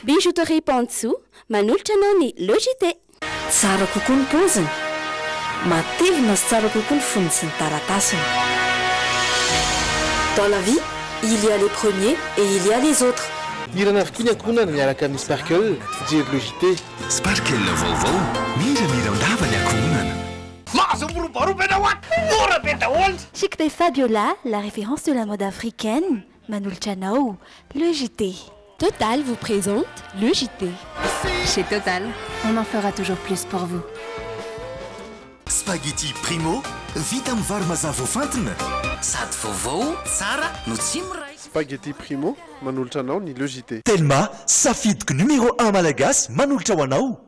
Bijouterie Pantsoa manolotra anao ny Logité. Tsara kokoa ny paoziny, matevina sy tsara kokoa ny fonony sy ny taratasiny. Dans la vie, il y a les premiers et il y a les autres. Irana avokoa ny ankohonana miaraka amin'ny Sparkle, fijery Logité. Sparkle vaovao, mira-mirandava ny ankohonana. Chic et Fabiola, la référence de la mode africaine, manolotra anao, Logité. Total vous présente le JT. Chez Total, on en fera toujours plus pour vous. Spaghetti Primo, vita amin'ny vary mazava voafantina. Sady vaovao, tsara no tsy miray. Spaghetti Primo, manolotra anao ny Logité. Telma, safidiko numéro 1 malagasy, manolotra ho anao.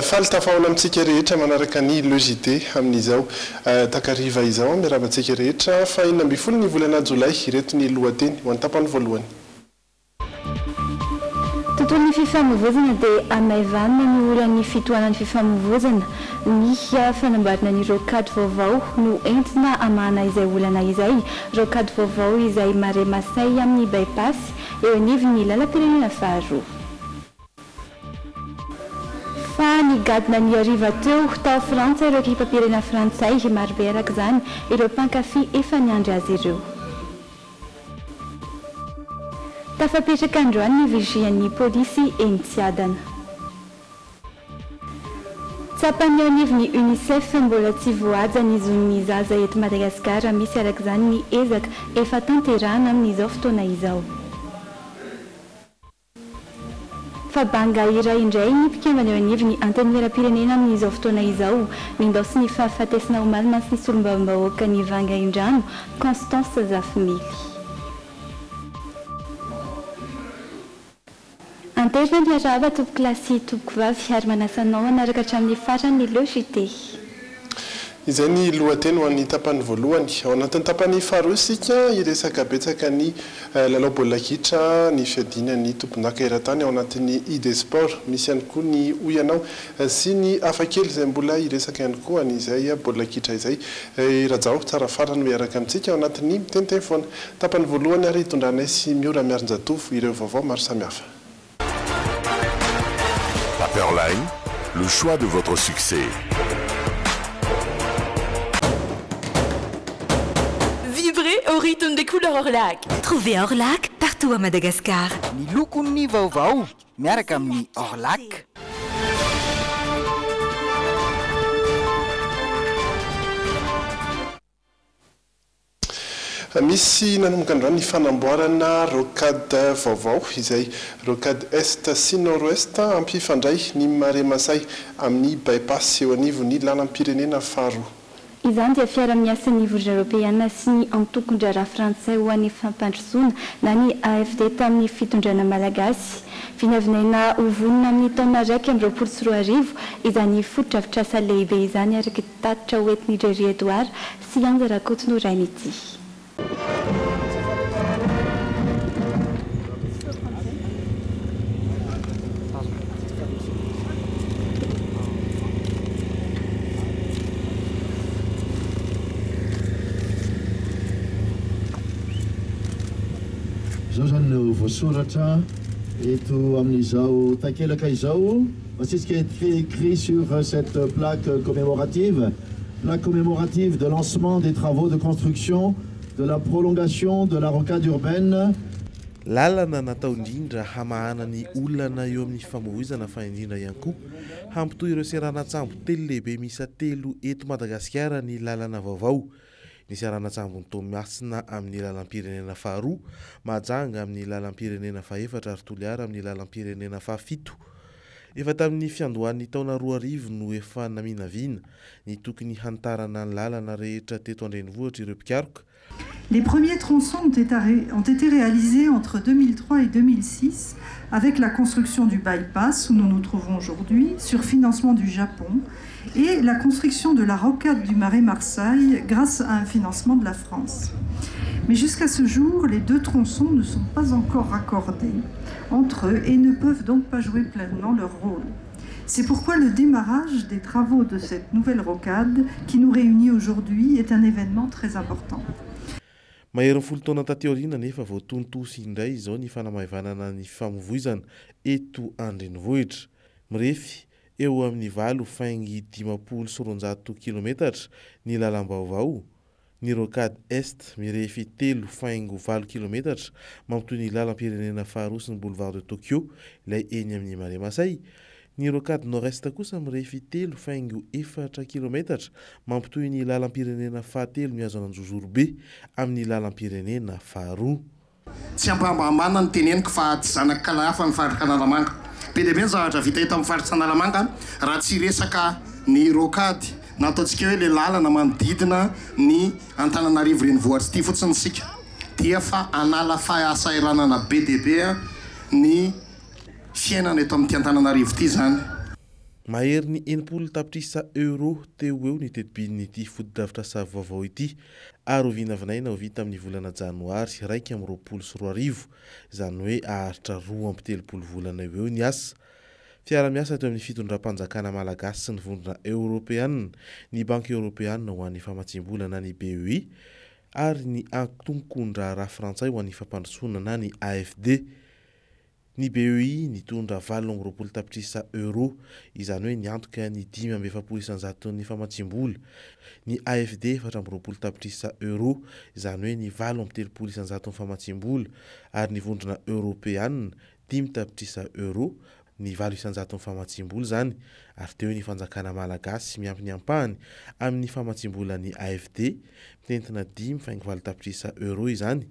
Faly tafahona amintsika rehetra manaraka ny Logité amin'izao takariva izao miarabantsika rehetra fa 12 ny volana Jolay ireto ny lohateny ho an-tapany voalohany. Tontolon'ny fifamoivoizana dia amaivana ny olan'ny fitohanan'ny fifamoivoizana ny fanamboarana ny rokady vaovao no entina amana izay olana izay rokady vaovao izay mare masay amin'ny bypass eo anivon'ny lalam-pirenena faharoa. Fa ny gadona ny ariva teo tao Frantsa ireo ekipa-pirenena frantsay marobe araka izany ireo mpankafy efa niandry azy ireo. Tafapetraka androany ny vigian'ny polisy eny Tsiadana. Tsapany anivon'ny UNICEF mbola tsy voaja ny zon'ny zaza eto Madagasikara misy araka izany ny ezaka efa tanterahana amin'izao fotoana izao. Fa banga iray indray ny mpikambana eo anivon'ny antenimieram-pirenena amin'izao fotoana izao mindosy ny fahafatesana omalina sy ny solombavambahoaka ny vanga indrano Constance Zafimily. Anterina ny araba tompoko kilasy tompoko vavy ary manasanao anaraka hatramin'ny farany Logité. Izay ny lohateny ho an'ny tapany voalohany. Ao anatin'ny tapany faharoa isika iresaka betsaka ny lalao baolina kitra ny fiadinan'ny tompon-daka eran-tany ao anatin'ny ID Sport misy ihany koa ny oyanao sy ny hafakely izay mbola iresaka ihany koa an'izay baolina kitra izay Rajao tsara farany miaraka amintsika ao anatin'ny mitenteny foana. Tapany voalohany ary hitondranay sy miora miaron-jatovo ireo vaovao maro samihafa. Paperline, le choix de votre succès. Vibrez au rythme des couleurs Orlac. Trouvez Orlac partout à Madagascar. Ny lokon'ny vaovao miaraka amin'ny Orlac. Misy nanomboka androany ny fanamboarana rokady vaovao izay rokady est sy nord-ouest ampifandray ny mare masay amin'ny bypass eo anivon'ny lalam-pirenena faharoa. Izany dia fiara-miasa ny vory Européana sy ny antokondrara frantsay ho an'ny fampandrosoana na ny AFD tamin'ny fitondrana malagasy. Vinavinaina ho vonona amin'ny taona raiky amby 2024 izany fototra-avitrasa lehibe izany araka tatitra hoentin'ny Réry Edouard sy Anja Rakotono Rainity. Zao zany voasoratra eto amin'izao takelaka izao voici ce qui est écrit sur cette plaque commémorative de lancement des travaux de construction de la prolongation de la rocade urbaine. Lalana natao indrindra hamahana ny olana eo amin'ny famoizana fa indrindra ihany koa hampitohy ireo seranatsambo telo lehibe misa telo eto Madagasikara ny lalana vaovao. Ny seranatsambo ny Toamasina amin'ny lalam-pirenena faharoa, Mahajanga amin'ny lalam-pirenena fahaefatra ary Toliara amin'ny lalam-pirenena fahafito. Efa tamin'ny fiandohan'ny taona 2000 no efa naminavina ny tokony hantarana ny lalana rehetra teto Andrenivohitra ireo mpikaroka. Les premiers tronçons ont été réalisés entre 2003 et 2006 avec la construction du bypass où nous nous trouvons aujourd'hui sur financement du Japon et la construction de la rocade du Marais Marseille grâce à un financement de la France. Mais jusqu'à ce jour, les deux tronçons ne sont pas encore raccordés entre eux et ne peuvent donc pas jouer pleinement leur rôle. C'est pourquoi le démarrage des travaux de cette nouvelle rocade qui nous réunit aujourd'hui est un événement très important. Mahery folo taona tateoriana nefa voatonontosy indray izao ny fanamahivanana ny famovoizana eto andrenivohitra. Mirefy eo amin'ny valo faingy 500 kilometatra ny lalam-baovao. Ny rocade est mirefy 3,4 kilometatra mampitoy ny lalam-pirenena faharoa sy ny boulevard de Tokyo ilay eny amin'ny Maremasay. Ny rocade nord-est kosa mirefy 3,4 kilometatra mampitoy ny lalam-pirenena fahatelo mihazo an'Anjozorobe amin'ny lalam-pirenena faharoa. Tsy ambambambana ny teneniko fa tsy zanaka kalafa ny faritra Analamanga. Be dia be ny zavatra vita eto amin'ny faritra Analamanga raha tsy resaka ny rocade na ataontsika hoe ilay lalana manodidina ny Antananarivo renivohitra ity fotsiny sika dia fa anala fahasahiranana be dia be ny fiainana eto amin'ity Antananarivo ity zany. Mahery ny 80 tapitrisa euro teo eo ny tetibin'ity foto-drafitrasa vaovao ity ary vinavinaina ho vita amin'ny volana janoary 1,24 izany hoe aharitra 2,30 volana eo ny asa. Fiara-miasa teo amin'ny fitondram-panjakana malagasy sy ny vondrona Europeanina, ny Banque Europeanina ho an'ny famatsim-bola na ny BEI ary ny antonkondrara frantsay ho an'ny fampandrosoana na ny AFD. Ny BEI nitondra 7,20 tapitrisa euro izany hoe niantoka ny 5,40 ny famatsim-bola. Ny AFD 4,20 tapitrisa euro izany hoe ny 7,30 ny famatsim-bola ary ny vondrona Europeanina 5 tapitrisa euro ny 900 ny famatsim-bola zany ary teo ny fanjakana malagasy miampy ny ampahany amin'ny famatsim-bola ny AFD mitentina 5,4 tapitrisa euro izany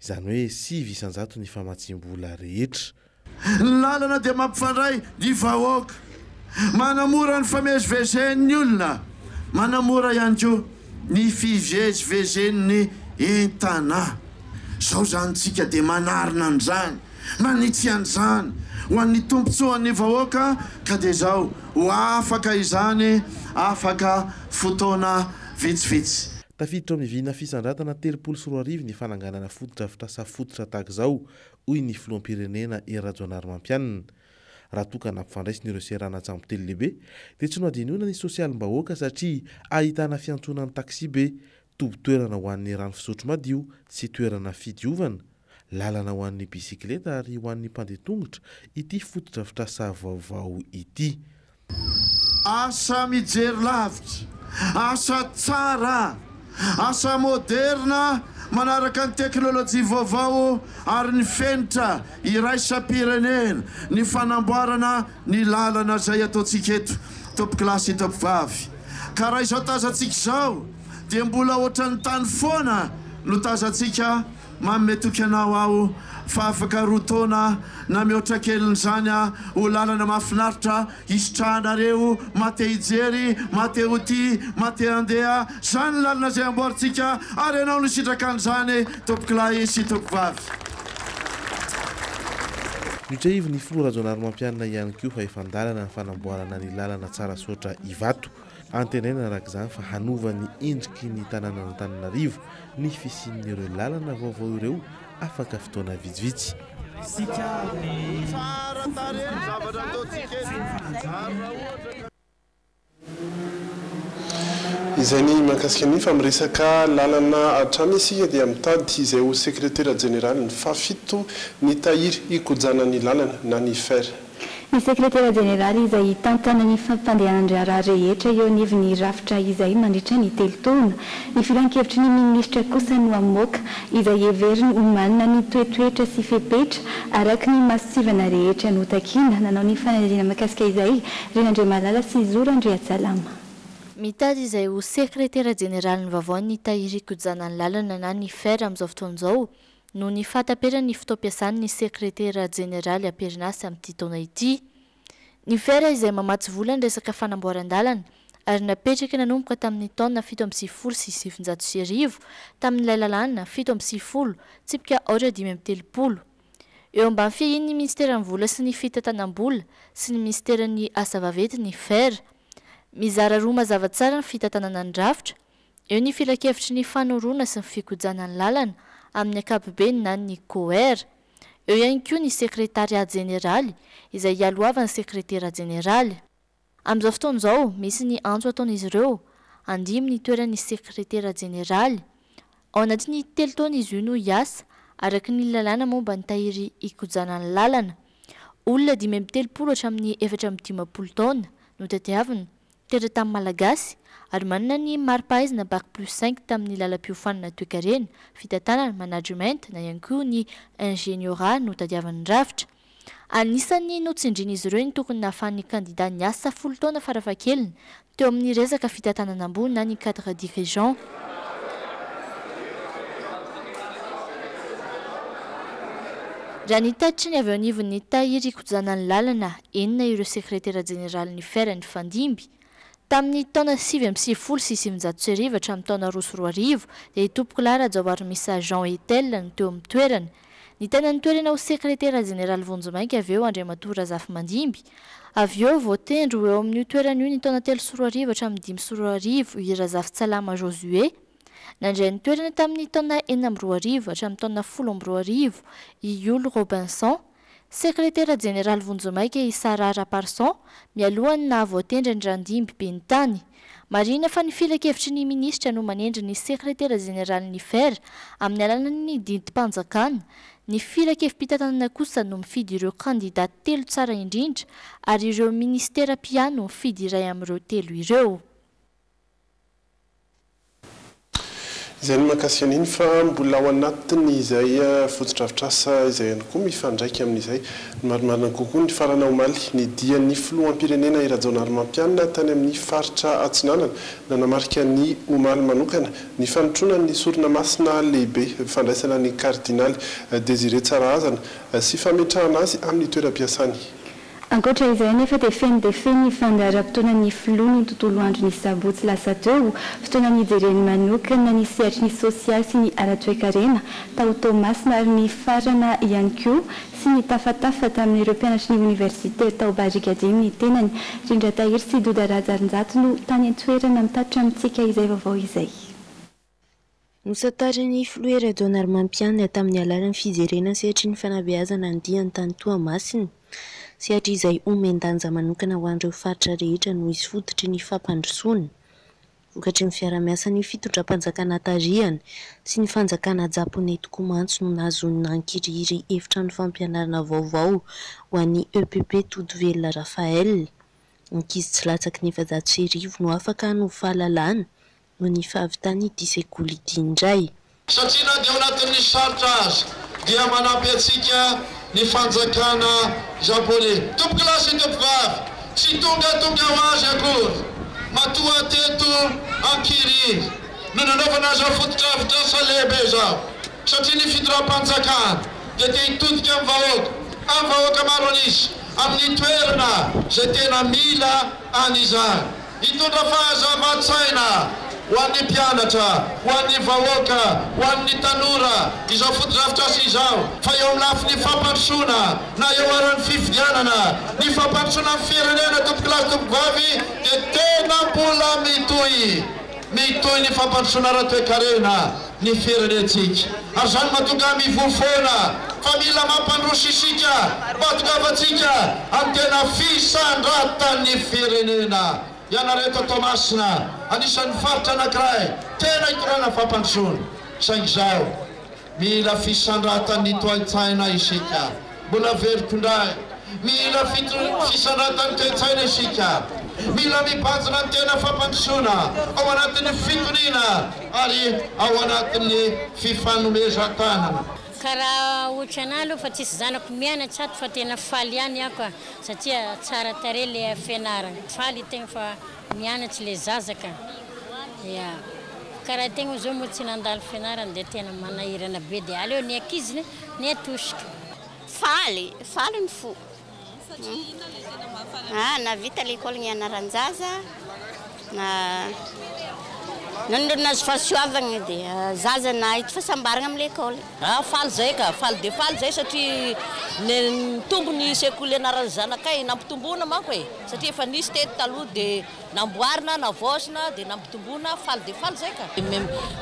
hoe 900 ny famatsim-bola rehetra. Lalana dia mampifandray ny vahoaka, manamora ny famezivezen'ny olona, manamora ihany koa ny fivezivezen'ny entana. Zao zany tsika dia manarina an'izany, manitsy an'izany ho an'ny tombotsoan'ny vahoaka ka dia zao ho afaka izany, afaka fotoana vitsivitsy. Tafiditra amin'ny vina fisandratana 320 ny fananganana foto-drafitrasa fototra tahaka izao hoy ny filoham-pirenena Rajoanary Mampianina. Raha tokana ampifandraisy serana an-tsampotely lehibe dia tsy no adinoina ny sosialim-bahoaka satria ahitana fiantsonan'ny taksi be, tobo-toerana ho an'ny rano fisotro madio sy toerana fidiovana, lalana ho an'ny bisikileta ary ho an'ny mpandeha tongotra ity foto-drafitrasa vaovao ity. Asa mijery lavitra, asa tsara, asa moderna manaraka ny teknôlôjia vaovao ary ny fenitra iraisam-pirenena ny fanamboarana ny lalana zay ataontsika eto topoklasy topovavy. Ka raha izao tazantsika izao dia mbola ohatran'ny tany foana no tazantsika mametoky anao aho fa afaka rotaona na mihoatra kelin'izany ho lalana mahafinaritra isitrahanareo mate hijery, mate hoti, mate handeha, zany lalana zay amboarintsika ary ianao no sitraka an'izany topoklahy sy topovavy. Mitraivo ny filoha Rajoanary Mampianina ihany koa fa efa andalana ny fanamboarana ny lalana tsara soatra Ivato. Antenaina araka izany fa hanova ny endriky ny tanàna Antananarivo ny fisian'ireo lalana vaovao ireo afaka fotoana vitsivitsy. Izay ny mahakasika ny famiresaka lalana hatrany isika dia mitady izay ho sekretera jeneraly ny fafito ny tahiry hikojana ny lalana na ny fer. Ny sekretera jeneraly izay tantana ny fampandehanan-draharaha rehetra eo anivon'ny rafitra izay mandritra ny 3 taona. Ny filan-kevitry ny minisitra kosa no amoaka izay heveriny ho manana ny toetoetra sy fepetra araka ny masivana rehetra no takiana. Nanao ny fanadina mahakasika izay Renandre Malala sy Zora Andriatsalama. Mitady izay ho sekretera jeneraly ny vaovao ny tahiry hikojana ny lalana na ny fer amin'izao fotoan'izao no ny fatapera ny fotoam-piasan'ny sekretera jeneraly am-perinasa amin'ity taona ity. Ny fer izay mamatsy vola ny resaka fanamboaran-dalana ary napetraka nanomboka tamin'ny taona 7 sy 790 tamin'ilay lalàna 7 tsipika 530. Eo ambany fiahiany ny ministeran'ny vola sy ny fitantanam-bola sy ny ministeran'ny asa vaventy ny fer. Mizara roa mazava tsara ny fitantanana ny rafitra, eo ny filan-kevitry ny fanorona sy ny fikojana ny lalana amin'ny ankapobeny na ny COER. Eo ihany koa ny sekretariat généraly izay ialoavany sekretera généraly. Amin'izao fotoana izao misy ny antso ataon'izy ireo 5 ny toeran'ny sekretera généraly. Ao anatin'ny 3 taona izy io no hiasa araky ny lalàna momba ny tahiry ikojanan'ny lalana. Olona 530 hatramin'ny 450 taona no tadiavina tetra tamin'ny Malagasy ary manana ny mari-pahaizana bac+5 tamin'ny lalam-piofanana toe-karena, fitantanana, management na ihany koa ny ingénieura no tadiavan'ny rafitra. Anisan'ny notsindrin'izy ireo ny tokony nahafahan'ny candidat ny asa 10 taona farafahakeliny teo amin'ny resaka fitantanana ambony na ny cadre dirigeant. Raha nitatitra ny avy ao anivon'ny tahiry ikojanan'ny lalana 9 ireo sekretera général ny fer ny fandimby. Tamin'ny taona 770 sy 700 hatramin'ny taona 2010 dia tompoko lara Jawary Misa Jean Etel no teo amin'ny toerana. Ny tena nitoerana ho sekretera général Vonjomaika avy eo Andriamatoa Razafy Mandimby. Avy eo voatendro eo amin'ny toerana io ny taona 3 hatramin'ny 5 i Razafy Tsalama Josué. Nandray ny toerana tamin'ny taona 4 hatramin'ny taona 10 i Yul Robinson. Sekretera général Vonjomaika i Sarara Parson mialohany na voatendra ny Randimby Benitany. Marina fa ny filakevitry ny ministra no manendry ny sekretera général ny fer amin'ny alalan'ny didim-panjakana. Ny filakevim-pitantanana kosa no mifidy ireo kandidat 3 tsara indrindra ary ireo ministera piano mifidy iray amin'ireo 3 ireo. Izay ny makasian'iny fa mbola ao anatiny izay fotodrafitrasa izay ihany koa mifandraika amin'izay marimarina kokoa ny farana omaly ny dian'ny filoham-pirenena Irajonarymampianina tany amin'ny faritra Atsinanana nanamarika ny omaly manokana ny fanotroana ny sorona masina lehibe fandraisana ny kardinaly Désiré Tsaraazana sy fametrahana azy amin'ny toeram-piasany. Ankoatra izay nefa dia feno dia feno ny fandaharam-potoana ny filoha ny tontolo andro ny sabotsy lasa teo fotoana ny ijereny manokana ny sehatry ny sosialy sy ny ara-toe-karena tao Tomasina ary ny farana ihany koa sy ny tafatafa tamin'ireo mpianatry ny université tao Barikademy ny tenany Rindra Tahiry sy Doda Rajarinjato no tany an-toerana mitatra amintsika izay vaovao izay. Nosatariny filoha Irajonarymampianina tamin'ny alalan'ny fijerena sehatry ny fanabeazana andiany tany Toamasina. Sehatra izay omendanja manokana ho an'ireo faritra rehetra no hisy fototry ny fampandrosoana. Vokatry ny fiara-miasa ny fitondram-panjakana tarihana sy ny fanjakana japonay tokoa mantso no nahazo nankiriry efitrano fampianarana vaovao ho an'ny EPP Todovelona Rafael. Ankizy tsy latsaky ny 700 no afaka no fahalalana no ny fahavitany ity sekoly ity indray. Satria na dia ao anatin'ny sarotra azy dia manampy antsika ny fanjakana japonais. Tompo kilasy tompivavy tsy tonga ho azy akory matoa teto ankiriry no nanaovana azy fotodrafitrasa lehibe zao satria ny fitondram-panjakana dia te hitodika amin'ny vahoaka maro an'izy amin'ny toerana zay tena mila an'izany hitondra fahazava-tsaina ho an'ny mpianatra, ho an'ny vahoaka, ho an'ny tanora izao fotodrafitrasa izao fa eo amin'ny lafiny fampandrosoana na eo aran'ny fifidianana ny fampandrosoana amin'ny firenena tompokilasy tompivavy dia tena mbola mitohy ny fampandrosoana ara-toe-karena ny firenentsika ary zany mahatonga mivofoana fa mila mampandroso isika matogavantsika amin'ny tena fisandratan'ny firenena. Ianareto Tomasina anisan'ny faritra anankiray tena hitorana fampandrosoana saingy izao mila fisandratan'ny toe-tsaina isika mbola veriko indray mila fisandratan'ny toe-tsaina isika mila mibajana ny tena fampandrosoana ao anatin'ny fitoniana ary ao anatin'ny fifanomezan-tanana. Karaha ohatra anahy aloha fa tsisy zanako mianatra ato fa tena faly ihany ako satria tsara tare le fianarana faly tegna fa mianatra le zazaka ya karaha tegna zao moa tsy nandalo fianarana dia tena manahirana be dia aleo ny ankizy ny atosika faly ny fo navita l'école ny anaran-jaza Nazy fahasoavagna dia zaza nahita fahasambarana amin'ny lekôly. Faly zay ka, faly dia faly zay satria ny tombony sekoly anarany zanakay nampitomboana manko e. Satria efa nisy teto taloha dia namboarina, navoasina dia nampitomboana faly dia faly zay ka.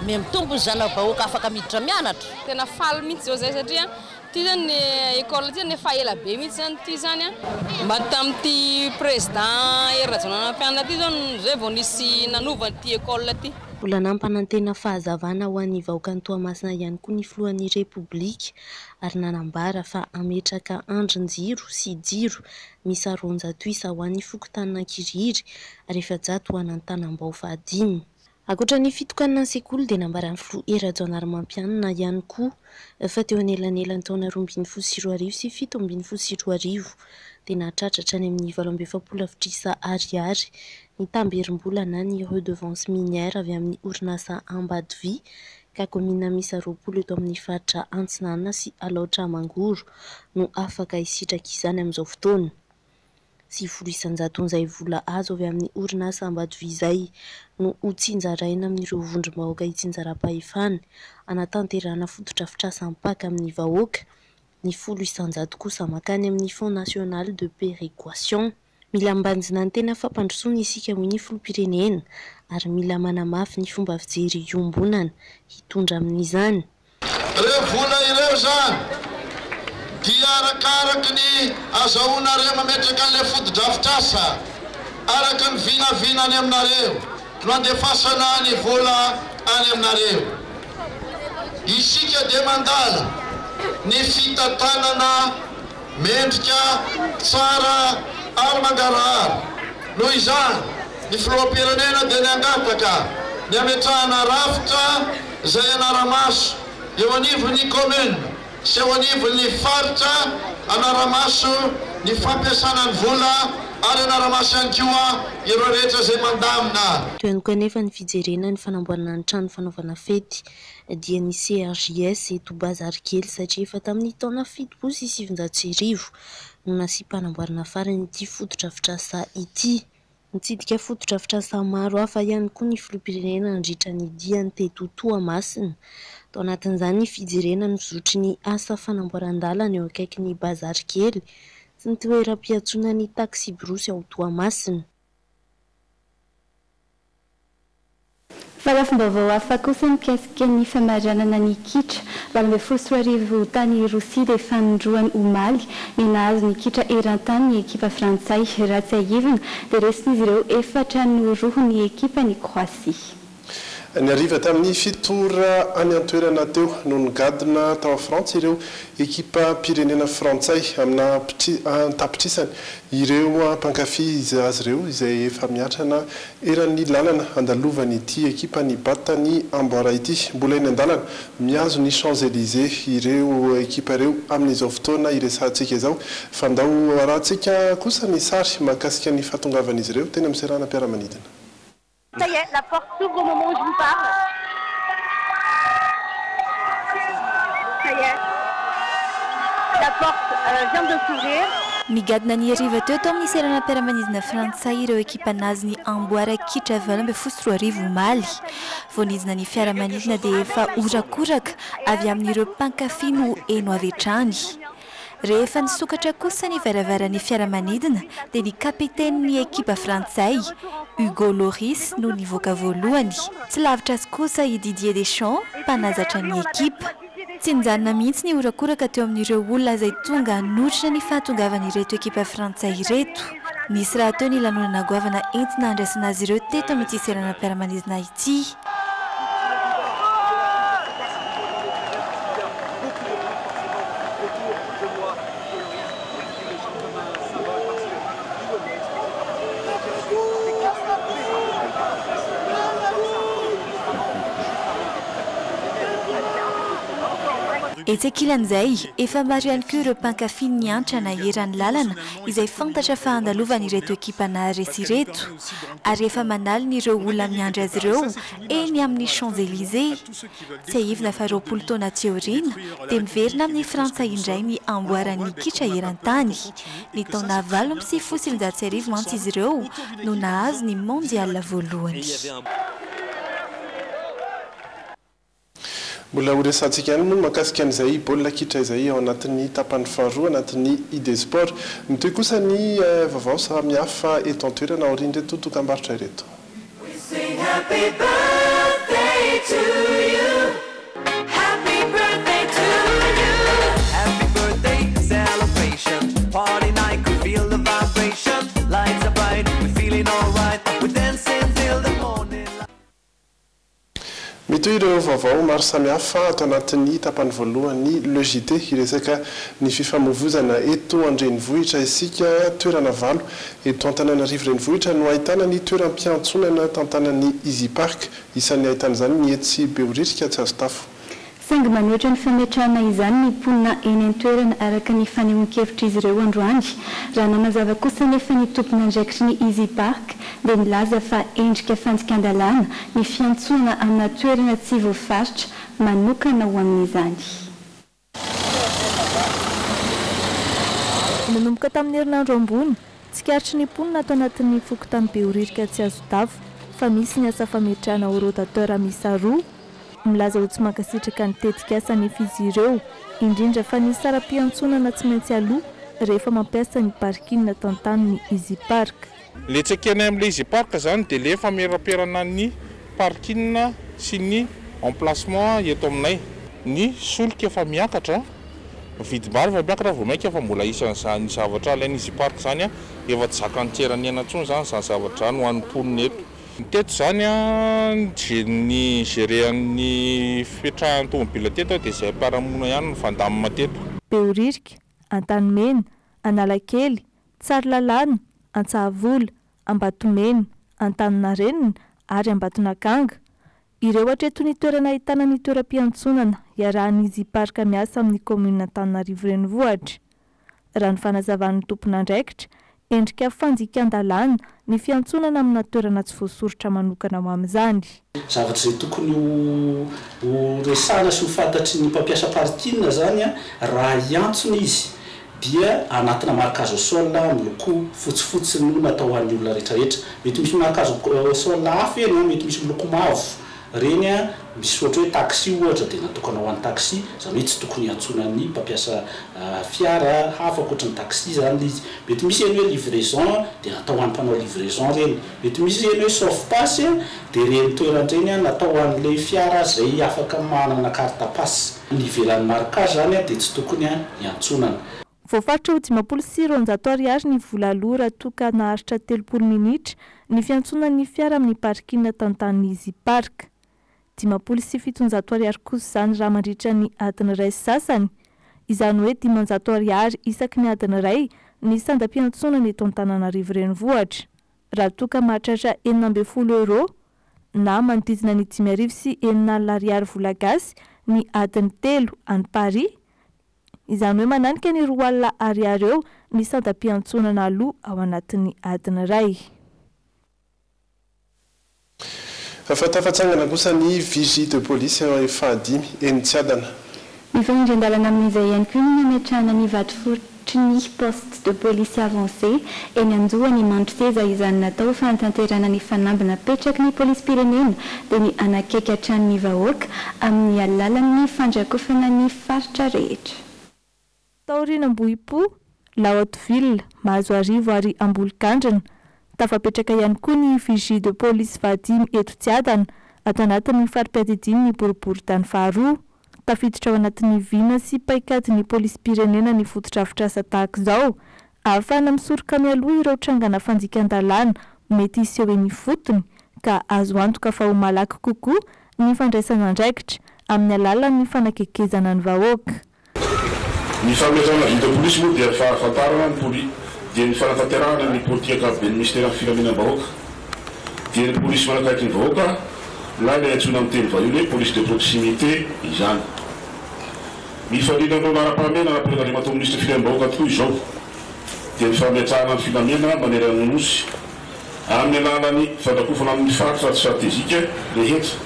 Mitombo ny zana-bahoaka afaka miditra mianatra. Tena faly mihitsy zao zay satria ty zany école ty efa ela be mihitsy zany ty zany mba tamin'ity président Rajaonanampianina ty zao zay vao nisy nanova ty école ty. Mbola nampanantena fahazavana ho an'ny vahoakan'ny Toamasina ihany koa ny filohan'ny Repoblika ary nanambara fa ametraka andrin-jiro sy jiro misy 400 isa ho an'ny fokotanan-kiriry ary 700 ho an'ny Antanambao fahadimy. Ankoatra ny fitokanana sekoly dia nambaran'ny filoha Rajaonarumampianina ihany koa fa teo anelanelany taona 2024 sy 2027 dia nahatratratra any amin'ny 770 afitrisa ariary ny tamberim-bola ny redevance minière avy amin'ny orinasa Ambadivy ka komina misy 20 eto amin'ny faritra Antsinanana sy Alaotra Mangoro no afaka hisitraka izany amin'izao fotoana. 900 izay vola azo avy amin'ny orinasa Ambadivy izay no hotsinjaraina amin'ireo vondrom-bahoaka hitsinjaram-pahefana anatanterahana fototra-fitrasa mpaka amin'ny vahoaka. Ny 100 kosa makany amin'ny Fonds National de Péréquation. Mila mbanjina ny tena fampandrosoana isika ho ny filoham-pirenena ary mila manamafy ny fomba fijery iombonana hitondra amin'izany. Ireo vola ireo zany dia arakaraky ny azahoana reo mametraka an'ilay fotodrafitrasa araka ny vinavinany aminareo no andefasana ny vola any aminareo. Isika dia mandala ny fitantanana mendrika tsara ary mangarahara. Noho izany ny filoham-pirenena dia niangataka ny ametrahana rafitra izay anara-maso eo anivon'ny commune sy eo anivon'ny faritra anara-maso ny fampiasana ny vola ary anara-maso ihany koa ireo rehetra izay mandamina. Toy ihany koa anefa ny fijerena ny fanamboarana ny trano fanaovana fety dia ny CRJS eto Bazarikely satria efa tamin'ny taona 770 no nasy-panamboarana farany ity fototra-fitrasa ity. Nitsidika fototra-fitrasa maro hafa ihany koa ny filoham-pirenena nandritra ny diany teto Toamasina. Tao anatin'izany ny fijerena ny fizotry ny asa fanamboaran-dalana eo akaiky ny Bazarikely sy ny toeram-piantsoana ny taxi brosy ao Toamasina. Falafombavao hafa kosa mikasika ny famaranana ny kitra 24 tany Rosia dia fanindroany omaly ny nahazo ny kitra eran-tany ny ekipa frantsay raha tsy ahivina dia resin'izy ireo efatra no roho ny ekipa ny Croatie. Ny ariva tamin'ny fitora any an-toerana teo no nigadina tao Frantsa ireo ekipa pirenena frantsay amina tapitrisany ireo mpankafy azy ireo izay efa miatrana eran'ny lalana andalovany ity ekipa ny bata ny amboara ity. Mbola eny andalana miazo ny Champs-Élysées ireo ekipa ireo amin'izao fotoana iresantsika izao fandao rahantsika kosa ny sary mahakasika ny fahatongavan'izy ireo tena miserahana mpiara-manidina. Ça y est, la porte s'ouvre au moment où je vous parle. Ça y est, la porte vient de s'ouvrir. Migadina ny hariva teo tao amin'ny serana mpiara-manidina frantsay ireo ekipanazy ny amboara kitra 24 omaly. Vonizina ny fiara-manidina dia efa orakoraka avy amin'ireo mpankafy no eno avy hatrany. Rehefa nisokatra kosa ny varavaran'ny fiara-manidina dia ny kapiten'ny ekipa frantsay Hugo Lloris no nivoaka voalohany. Tsy lavitra azy kosa i Didier Deschamps mpanazatra ny ekipa. Tsy nijanona mihitsy ny orakoraka teo amin'ireo olona izay tonga notrina ny fahatongavan'ireto ekipa frantsay ireto. Nisy raha teo ny lanonana goavana entina andraisana azy ireo teto amin'ity serana mpiara-manidina ity. Etsekilan'izay efa maro ihany koa ireo mpankafy ny antra na eran'ny lalana izay fantatra fa handalovana ireto ekipa na resy ireto ary efa manalina ireo olona miandry azy ireo eny amin'ny Champs-Élysées. Tsy ahivina fa 20 taona aoriana dia miverina amin'ny Frantsay indray ny amboaran'ny kitra eran-tany. Ny taona 1979 mantsy izy ireo no nahazo ny mondial voalohany. mbola horesantsika ihany moa makasika an'izay baolina kitra izay ao anatin'ny tapany faharoa anatin'ny ID Sport. Mitoy kosa ny vaovao samihafa eto an-toerana aorian'ireo totokambarotra ireto. Party night, could feel the vibration. Lights are bright, we're feeling alright. We're dancing till the morning. Mitoy ireo vaovao maro samihafa ato anatin'ny tapany voalohany Le JT iresaka ny fifamoivoizana eto an-drenivohitra isika toerana valo eto Antananarivo renivohitra no ahitana ny toeram-piantsonana tantanan'ny Easy Park isan'ny ahitana izany ny etsy Beoririka tsy azo tafo. Saingy manoatra ny fametrahana izany ny mponina eny an-toerana araka ny fanehoan-kevitra izy ireo androany. Raha namazava kosa nefa ny tompona andraikitry ny Easy Park dia milaza fa endrika fanjikan-dalàna ny fiantsonana amina toerana tsy voafaritra manokana ho amin'izany. Nanomboka tamin'ny herinandro ambony, tsikaritry ny mponina ato anatin'ny fokontany Beoririka tsy azo tafo fa misy ny asa fametrahana ho rotateur miisa roa. Milaza ho tsy mankasitraka ny tetika asa ny fizy ireo, indrindra fa ny saram-piantsonana tsy maintsy aloha rehefa mampiasa ny parking tantanin'ny Easy Park. Le tsekeny amin'le Easy Park zany dia le fameraperana ny parking sy ny emplacement eto aminay. Ny solika efa miakatra, vidim-bary efa miakatra vao maika fa mbola isan'izany zavatra ilain'ny Easy Park zany efa tsy zakan-tserany ena intsony zany zavatra ny ho an'ny mponina eto. Teto zany ny géréan'ny fipetrahan'ny tomobila teto dia izay mpiara-monina ihany ny fandamina teto. Beoririka, Antanimena, Analakely, Tsaralalàna, Antsahavola, Ambatomena, Antaninarenina ary Ambatonakanga. Ireo hatreto ny toerana ahitana ny toeram-piantsonana iarahan'ny Easy Park miasa amin'ny komina Antananarivo renivohitra. Raha ny fanazavan'ny tompona andraikitra, endrika fanjikan-dalàna ny fiantsonana amina toerana tsy voasoritra manokana ho amin'izany. Zavatra izay tokony ho resana sy ho fantatry ny mpampiasa parking zany raha iantsona izy dia anatina markazo sol miloko fotsifotsy no natao an'ny olona rehetrarehetra. Mety misy markazo sol hafa eny, mety misy miloko mavo. Reny misy ohatra hoe taxi ohatra dia natokana ho an'ny taxi, izany hoe tsy tokony antsonan'ny mpampiasa fiara hafa ankoatra ny taxi zany izy. Mety misy eny hoe livraison dia natao an'ny mpanao livraison reny. Mety misy eny hoe sauf passe dia reny toeran-dreny natao an'ilay fiara izay afaka manana carte passe. Ny ivelan'ny marquage zany dia tsy tokony iantsonana. Voafaritra ho 560 ariary ny vola aloha raha toka naharitra 30 minitra ny fiantsonan'ny fiara amin'ny parking tantanin'ny Easy Park. 570 ariary kosa izany raha mandritra ny adiny iray sasany, izany hoe 500 ariary isaky ny adiny iray ny sandam-piantsonana eto Antananarivo renivohitra. Raha toka mahatratra 940 euro na manodidina ny 5,000 sy 9 ariary vola gasy ny adiny 3 any Paris, izany hoe mananika ny 2 ariary eo ny sandam-piantsonana aloha ao anatin'ny adiny iray. Fatafatsangana kosa ny vigie de police efa 10 eny tsy adana. Mifandrin-dalana amin'izay ihany koa ny nametrahana ny vatofotry ny poste de police avancé eny Anjoany Mandroseza izany natao fanatanterana ny fanambina petraky ny polisy pirenena dia ny anakaiky hatrany vahoaka amin'ny alalan'ny fandrakofana ny faritra rehetra. Taorian'Ambohipo, Lahaotoville, Mahazoarivo ary Ambolokandrina tafapetraka ihany koa ny vigie de police vadimy eto tsy adana ato anatin'ny farim-piadidiny ny boriboritany faharoa. Tafiditra ao anatin'ny vina sy paikadin'ny polisy pirenena ny fotodrafitrasa tahaka izao ahafahana misoroka mialoha ireo trangana fanjikan-dalàna mety iseho eny fotony ka azo antoka fa ho malaky kokoa ny fandraisana andraikitra amin'ny alalan'ny fanakekezana ny vahoaka. Ny fametrahana vigie de police moa dia fahafantarana ny poli dia ny fanatanterahana ny politika ankapobeny ministera filaminam-bahoaka dia ny polisy manakaiky ny vahoaka na ilay antsona amin'ny teny vahiny hoe police de proximité izany. Mifandrina amin'ireo lara-pahamena rapolena matao ministre filaminam-bahoaka tokoa izao dia ny fametrahana ny filamina manerana ny nosy amin'ny alalan'ny fandrakofana amin'ny faritra stratezika rehetra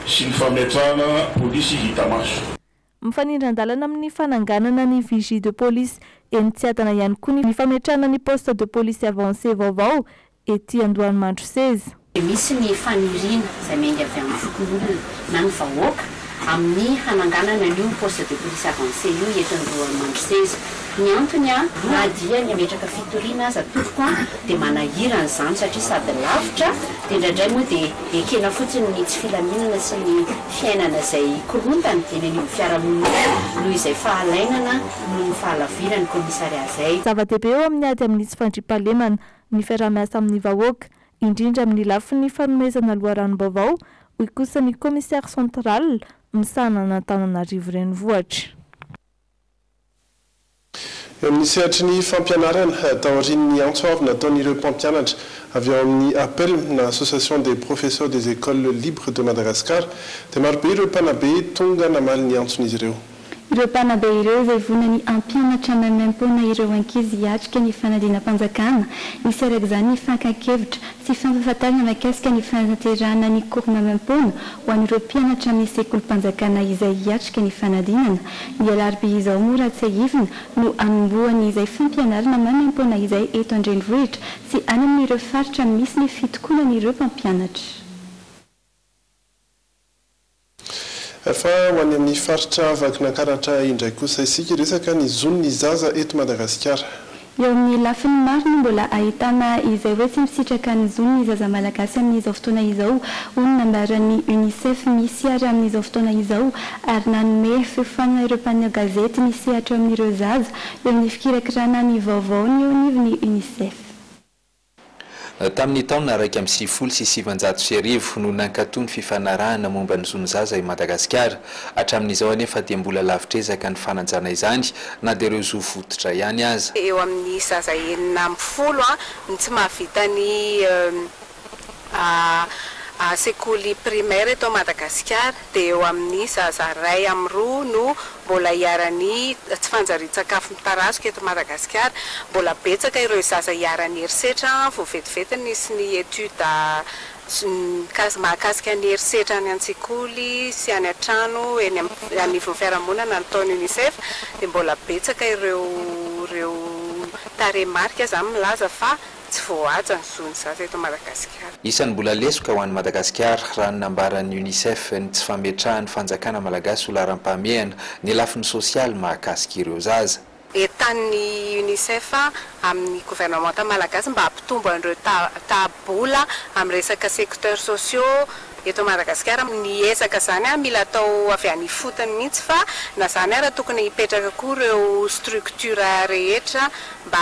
sy ny fametrahana polisy hita maso. Mifanindran-dalana amin'ny fananganana ny vigie de police eny tsy adana ihany koa ny fametrahana ny poste de police avancé vaovao ety Andohany Mandroseza. Misy ny faniriana izay miainga avy amin'ny fokon'olona na ny vahoaka amin'ny hananganana an'io poste de police avancé io eton'ny mandroseza ny antony a na dia ny ametraka fitoriana aza tokoa dia manahirana izany satria sady lavitra dia indraindray moa dia ekena fotsiny ny tsy filaminana sy ny fiainana izay korontany dia ny an'io fiarahamonina noho izay fahalainana noho ny fahalavirany komisaria izay. Zava-dehibe eo amin'ny ady amin'ny tsy fandriam-pahalemana ny fiaraha-miasa amin'ny vahoaka indrindra amin'ny lafin'ny fanomezana loharanom-baovao hoy kosa ny commissaire central misana Antananarivo renivohitra. Eo amin'ny sehatra ny fampianarana taorian'ny antsoavy nataon'ireo mpampianatra avy ao amin'ny appel na association des professeurs des écoles libres de Madagascar dia marobe ireo mpanabe tonga namaly ny antson'izy ireo. Ireo mpanabe ireo izay vonany ampianatra maimaim-poana ireo ankizy hiatrika ny fanadinam-panjakana misy araka izany ny fankakevitra sy fampahafantarana mahakasika ny fanaterahana ny cours maimaim-poana ho an'ireo mpianatra amin'ny sekolim-panjakana izay hiatrika ny fanadinana. Ny alarobia izao moa raha tsy ahivina no anomboany izay fampianarana maimaim-poana izay eto an-drenivohitra sy any amin'ireo faritra misy ny fitokonan'ireo mpampianatra. Fa ho any amin'ny faritra vakinankaratra indray kosa isika resaka ny zon'ny zaza eto Madagasikara. Eo amin'ny lafiny maro no mbola ahitana izay hoe tsy misitraka ny zon'ny zaza malagasy amin'izao fotoana izao hoy ny nambaran'ny UNICEF misy ary amin'izao fotoana izao ary nanome fiofanana ireo mpanao gazety misehatra amin'ireo zaza eo amin'ny fikirakirana ny vaovaony eo anivon'ny UNICEF. Tamin'ny taona 1970 no nankatony fifanarahana momba ny zon'ny zaza i Madagasikara hatramin'izao anefa dia mbola lavitrezaka ny fananjana izany na dia ireo zo fototra ihany aza. Eo amin'ny zaza 90 no tsy mahavita ny sekoly primaire eto Madagasikara dia eo amin'ny zaza 2 no mbola hiarany tsy fanjarian-tsakafo mitarasika eto Madagasikara. Mbola betsaka ireo zaza hiarany herisetra vao vetivety sy ny étude mahakasika ny herisetra any an-tsekoly sy any an-trano eny anivon'ny fiarahamonina nataon'ny UNICEF dia mbola betsaka ireo taremarika zany milaza fa tsy voahaja ny zon'ny zaza eto Madagasikara. Isan'ny mbola lesoka ho an'ny Madagasikara raha ny nambaran'ny UNICEF ny tsy fametrahan'ny fanjakana malagasy ho laram-pahamehana ny lafiny sosialy mahakasika ireo zaza. Etan'ny UNICEF amin'ny gouvernement malagasy mba hampitombo an'ireo tabola amin'ny resaka secteurs sociaux eto Madagasikara. Ny ezaka zany mila atao avy any fotony mihitsy fa na zany ara tokony hipetraka koa ireo structure rehetra mba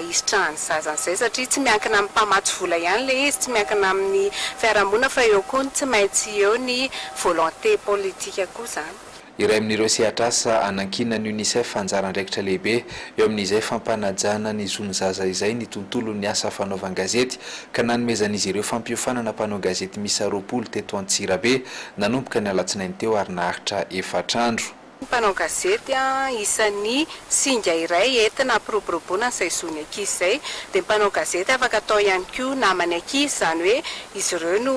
hisitrahany zazan'izay satria tsy miankina amin'ny mpamatsy vola ihany le izy, tsy miankina amin'ny fiarahamonina fa eo koa tsy maintsy eo ny volonté politique koa zany. Iray amin'ireo sehatr'asa anankinan'ny UNICEF anjara andraikitra lehibe eo amin'izay fampanajana ny zon'ny zaza izay ny tontolon'ny asa fanaovan-gazety ka nanomezan'izy ireo fampiofanana mpanao gazety misy 20 teto Antsirabe nanomboka ny alatsinainy teo ary nahitra 4 andro. Mpanao gazety isan'ny singa iray entina hampiroboroboana izay zon'ny ankizy izay dia mpanao gazety afaka atao ihany koa namany ankizy zany hoe izy ireo no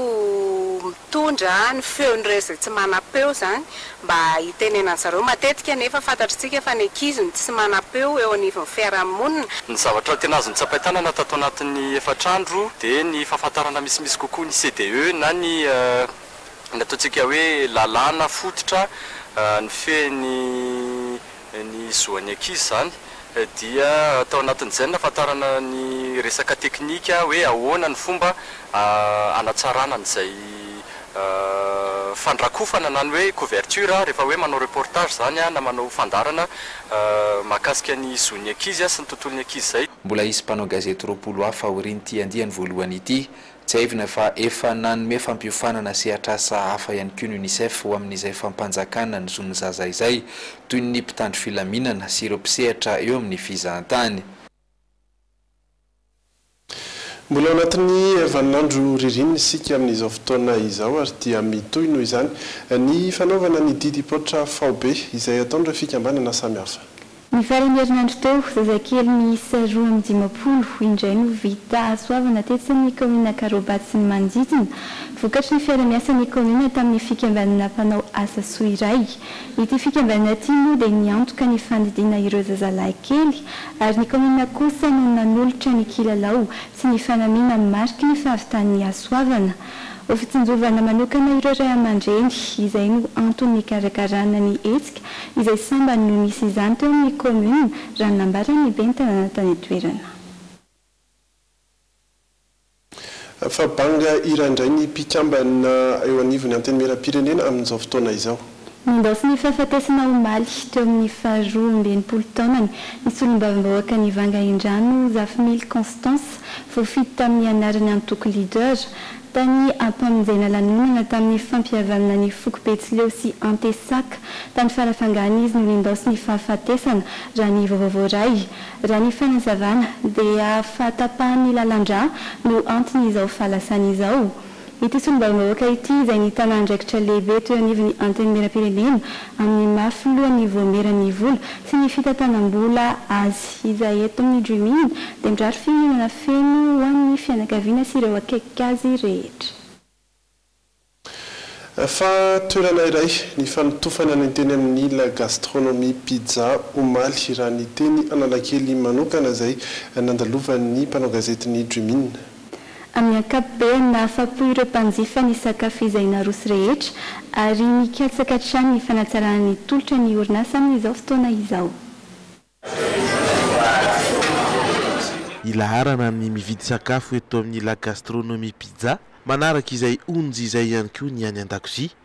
mitondra ny feon'ireo izay tsy manam-peo zany mba hitenenany zareo. Matetika nefa fantatritsika fa ny ankizy ny tsy manam-peo eo anivon'ny fiarahamonina. Ny zavatra tena azony tsapahitanana tato anatin'ny 4 andro dia ny fahafantarana misimisy kokoa ny CDE na ny ataontsika hoe lalàna fototra ny feny ny zoan'ny ankizy zany dia atao anatin'izay ny ahafantarana ny resaka teknika hoe ahoana ny fomba anatsarana n'izay fandrakofana na ny hoe couverture rehefa hoe manao reportage zany na manao fandarana mahakasika ny zon'ny ankizy sy ny tontolon'ny ankizy zay. Mbola isy mpanao gazety 20 hafa aorian'ity andiany voalohany ity tsy haivina fa efa nanome fampiofanana sehatr'asa hafa ihany koa ny UNICEF ho amin'izay fampanjakana ny zon'ny zaza izay toy ny mpitandro filaminana sy ireo mpisehatra eo amin'ny fizahantany. Mbola ao anatin'ny vaninandro ririnina isika amin'izao fotoana izao ary dia mitohy noho izany ny fanaovana ny didy poitra faobe izay ataon'ireo fikambanana samihafa. Ny farany herinandro teo zazakely miisa 20 indray no vita soavana teto ny komina Karobaty sy ny manodidina. Vokatry ny fiara-miasan'ny komina tamin'ny fikambanana mpanao asa soa iray. Ity fikambanana ity moa dia niantoka ny fandidiana ireo zazalahy kely ary ny komina kosa no nanolotra ny kilalao sy ny fanamiana mariky ny fahavitan'ny asoavana. ho fitsinjovana manokana ireo ray aman-dreny izay no antony nikarakarana ny hetsika izay samba no misy izany teo amin'ny commune raha nambarany be ny tanàna tany toerana. Fa banga irandray ny mpikambana eo anivony anteny miram-pirenena amin'izao fotoana izao. Nindosy ny fahafatesana omaly teo amin'ny faharoa ambinipolo taonany ny solombavam-bahoaka ny Vanga Indrano Zafimily Constance voafity tamin'ny anarany antoko leader tany ampamonjena lanonana tamin'ny fampihavanana ny foko Betsileo sy Antesaka tany farafangana izy no nindosy ny fahafatesana raha ny vaovao ray raha ny fanazavana dia fahatapahany lalandra no antony izao fahalasana izao. Ity solombavam-bahoaka ity izay ny tanàn-draikitra lehibe teo anivony anteny miram-pirenena amin'ny mafy lohan'ny voamerany vola sy ny fitantanam-bola azy izay eto amin'ny Dreaming dia mirary fihinana feno ho an'ny fianakaviana sy ireo akaiky azy rehetra. Fa toerana iray ny fanotofana ny teny amin'ny la gastronomie pizza omaly raha ny teny Analakely manokana izay nandalovan'ny mpanao gazety ny Dreaming. Amin'ny ankapobeny nahafapo ireo mpanjifa ny sakafo izay narosy rehetra ary mikatsaka hatrany ny fanatsarana ny tolotra ny orinasa amin'izao fotoana izao. Ilaharana ny mividy sakafo eto amin'ny la gastronomie pizza manaraka izay onjy izay ihany koa ny any an-dakozia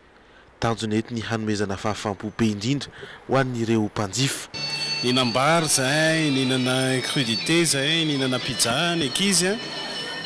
tanjona eto ny hanomezana fahafam-po be indrindra ho an'ireo mpanjifa. Ninam-bary zay, ninana crudité zay, ninana pizza ny ankizy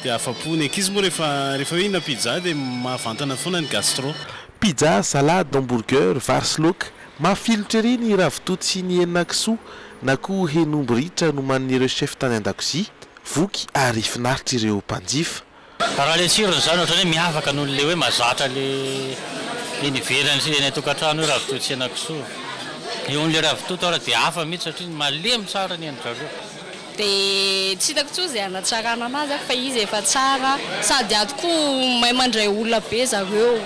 dia afapo ny ankizy moa rehefa hoe na pizza dia mahavantana foana ny gastro. Pizza, salade, hamburger, vary sy laoka mafilotra ery ny ravitoto sy ny henan-kisoa na koa henombo ritra no manin'ireo chef tany an-dakozia voky ary finaritra ireo mpanjifa. Raha le tsirony zany ohatra hoe miavaka noho le hoe mazatra le niverany sy eny tokantrano hoe ravitoto sy henan-kisoa. Eo amin'le ravitoto ara dia hafa mihitsy satria malemy tsara ny an-drareo. Dia tsy hitako tsoa izay anatsarana anazy fa izy efa tsara sady ato koa mahay mandray olona be zareo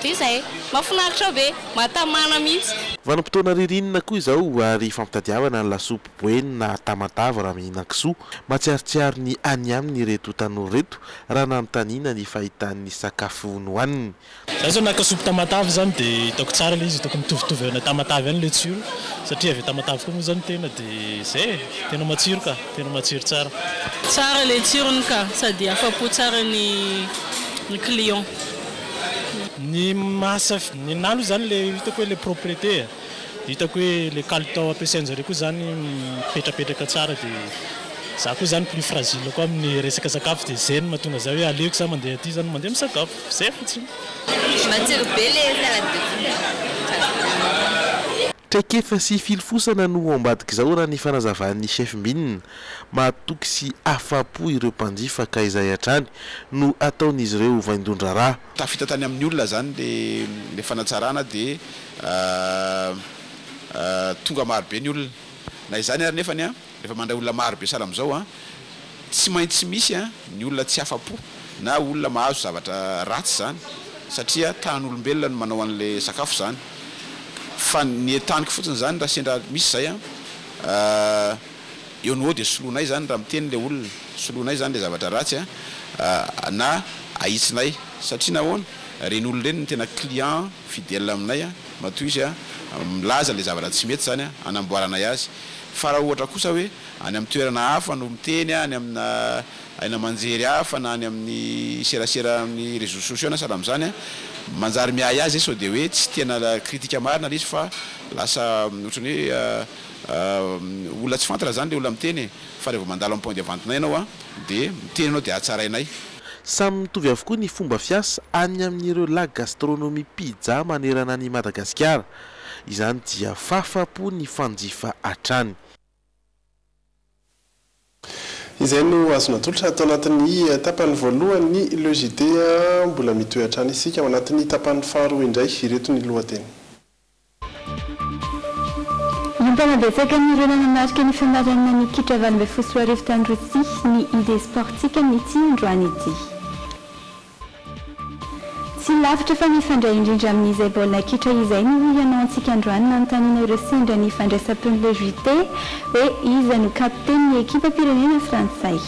dia izay mahafinaritra be mahatamana mihitsy. Vanim-potoana ririnina koa izao ary fampitadiavana ny lasopy boeny na tamatava raha mihinan-kisoa matsiarotsiaro ny any aminy reto tanora reto raha nanontaniana ny fahitan'ny sakafo nohaniny. Zay zao nakasopy tamatavy zany dia hitako tsara ilay izy hitako mitovitovy eo na tamatavy ihany ilay tsiro satria avy tamatavy koa moa zany tena dia izay tena matsiro ka tena matsiro tsara. Tsara ilay tsirony ka sady afapo tsara ny client. Ny mahasaf ny nalo zany le hitako hoe le propriété hitako hoe le kalitao ampiasain'zareo koa zany mipetrapetraka tsara dia za koa zany plus fragile koa amin'ny resaka sakafo dia zay no mahatonga za hoe aleoko za mandeha aty zany mandeha misakafo zay fotsiny. Matsiro be le salade. Traikefa sy filofosana no ambadika izao raha ny fanazavan'ny chef Mbinina mahatoky sy afapo ireo mpanjifa ka izay hatrany no ataon'izy ireo vaindondra raha. Tafita tany amin'ny olona zany le fanatsarana dia tonga marobe ny olona na izany ary nefany rehefa mandray olona marobe sala amin'izao tsy maintsy misy ny olona tsy afapo na olona mahazo zavatra ratsy zany satria tan'olombelona no manao an'le sakafo zany. Fa ny etaniko fotsiny zany raha sendra misy zay eo no dia solonay zany raha miteny le olona solonay zany le zavatra ratsy na ahitsinay satria nahoana reny olona reny ny tena client fidèle aminay matoa izy milaza le zavatra tsy mety zany anamboaranay azy. Fa raha ohatra kosa hoe any amin'ny toerana hafa no miteny any amina aina manjery hafa na any amin'ny serasera amin'ny réseaux sociaux na sala amin'izany manjary miay azy sao dia hoe tsy tena kritika marina izy fa lasa ohatrany hoe olona tsy fantatra zany le olona miteny fa rehefa mandalo amin'ny point de vente-nay ianao dia miteny anao dia hatsarainay. Samy mitovy avokoa ny fomba fiasa any amin'ireo la gastronomie pizza manerana ny Madagasikara. Izany dia fahafapo ny fanjifa hatrany. Izay no azona tolotra atao anatin'ny tapany voalohany le JT mbola mitoetra any isika ao anatin'ny tapany faharoa indray ireto ny lohateny. Mpanabetsaka ny ireo nanamarika ny fianarana ny kitra valo ambin'ny folo sy roa arivo tany Rosia ny idée sportsika mity androany ity. Tsy lavitra fa mifandray indrindra amin'izay baolina kitra izay no ianao antsika androany nanontaniana ireo sendra ny fandraisam-pony le JT hoe iza no kapiteny ny ekipa pirenena frantsay.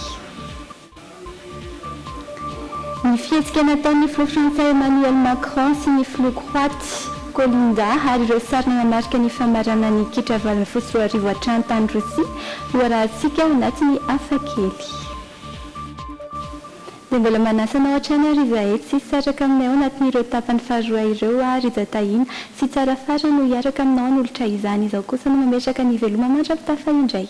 Ny ny fihetsika nataon'ny filoha frantsay Emmanuel Macron sy ny filoha kroaty Kolinda ary ireo sary nanamarika ny famarana ny kitra 24 hatrany tany Rosia loarahantsika anatin'ny hafakely. Dia mbola manasana ohatrany ary izahay tsy saraka aminay ao anatin'ireo tapany faharoa ireo ary Rizatahina sy tsara fara no hiaraka aminao ny olitra izany izao kosa no mametraka ny veloma mandra-pitafa indray.